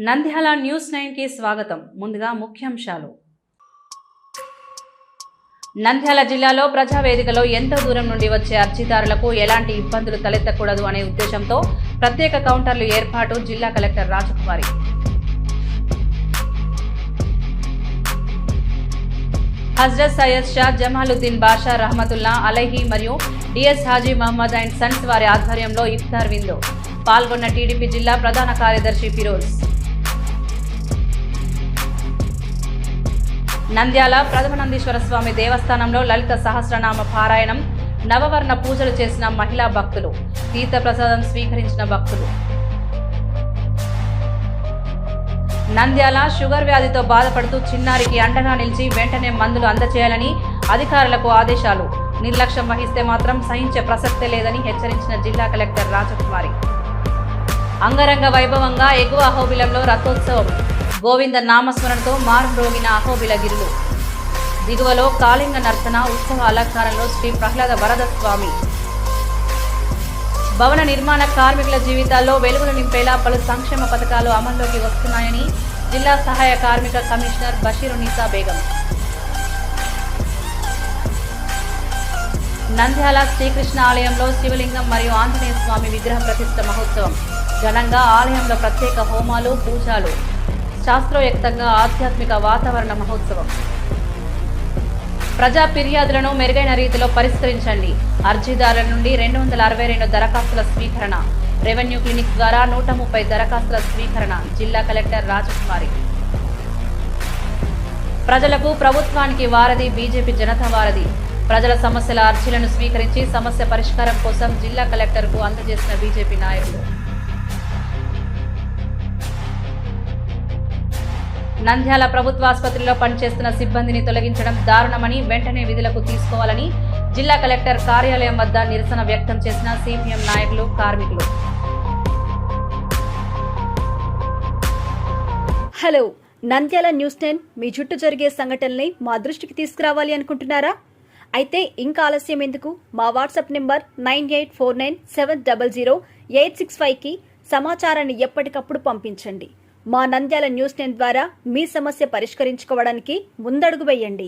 Nandyal news 9 కి స్వాగతం. ముందుగా ముఖ్యాంశాలు. నంద్యాల జిల్లాలో ప్రజావేదికలో ఎంతో దూరం నుండి వచ్చే అర్జీదారులకు ఎలాంటి ఇబ్బందులు తలెత్తకూడదు అనే ఉద్దేశంతో ప్రత్యేక కౌంటర్లు ఏర్పాటు జిల్లా కలెక్టర్ రాజకుమారి. హజ్రత్ సయ్యద్ షా జమాలుద్దీన్ బాషా రహమతుల్లా అలైహి మరియు DS Haji Mohammed and sons వారి ఆధ్వర్యంలో ఇఫ్తార్ విందు. పాల్గొన్న టీడీపీ జిల్లా ప్రధాన కార్యదర్శి ఫిరోజ్. నంద్యాల ప్రథమనందీశ్వర స్వామి దేవస్థానంలో లలిత సహస్రనామ పారాయణం, నవవర్ణ పూజలు చేసిన మహిళా భక్తులు, తీర్థప్రసాదం స్వీకరించిన భక్తులు. నంద్యాల షుగర్ వ్యాధితో బాధపడుతూ చిన్నారికి అండగా నిలిచి వెంటనే మందులు అందజేయాలని అధికారులకు ఆదేశాలు. నిర్లక్ష్యం వహిస్తే మాత్రం సహించే ప్రసక్తే లేదని హెచ్చరించిన జిల్లా కలెక్టర్ రాజకుమారి. అంగరంగ వైభవంగా ఎగువ అహోబిలంలో రథోత్సవం, గోవింద నామస్మరణతో మారుమ్రోగిన అహోబిల గిరులు. దిగువలో కాళింగ నర్తన ఉత్సవ అలంకారంలో శ్రీ ప్రహ్లాద వరద స్వామి. భవన నిర్మాణ కార్మికుల జీవితాల్లో వెలుగులు నింపేలా పలు సంక్షేమ పథకాలు అమల్లోకి వస్తున్నాయని జిల్లా సహాయ కార్మిక కమిషనర్ బషీరునిసా బేగం. నంద్యాల శ్రీకృష్ణ ఆలయంలో శివలింగం మరియు ఆంజనేయ స్వామి విగ్రహ ప్రతిష్ఠ మహోత్సవం. ఘనంగా ఆలయంలో ప్రత్యేక హోమాలు, పూజలు, శాస్త్రోక్తంగా ఆధ్యాత్మిక వాతావరణ మహోత్సవం. ప్రజా ఫిర్యాదులను మెరుగైన రీతిలో పరిష్కరించండి. అర్జీదారుల నుండి 262 దరఖాస్తుల స్వీకరణ. రెవెన్యూ క్లినిక్ ద్వారా 130 దరఖాస్తుల స్వీకరణ. జిల్లా కలెక్టర్ రాజకుమారి. ప్రజలకు ప్రభుత్వానికి వారధి బీజేపీ జనతా వారధి. ప్రజల సమస్యల అర్జీలను స్వీకరించి సమస్య పరిష్కారం కోసం జిల్లా కలెక్టర్కు అందజేసిన బీజేపీ నాయకులు. నంద్యాల ప్రభుత్వ ఆసుపత్రిలో పనిచేస్తున్న సిబ్బందిని తొలగించడం దారుణమని, వెంటనే విధులకు తీసుకోవాలని జిల్లా కలెక్టర్ కార్యాలయం వద్ద నిరసన వ్యక్తం చేసిన సిపిఎం నాయకులు, కార్మికులు. హలో, నంద్యాల న్యూస్ 10 మీ చుట్టూ జరిగే సంఘటనల్ని మా దృష్టికి తీసుకురావాలి అనుకుంటున్నారా? అయితే ఇంకా ఆలస్యం ఎందుకు? మా వాట్సాప్ నెంబర్ 9849700865కి సమాచారాన్ని ఎప్పటికప్పుడు పంపించండి. మా నంద్యాల న్యూస్ 10 ద్వారా మీ సమస్య పరిష్కరించుకోవడానికి ముందడుగు వేయండి.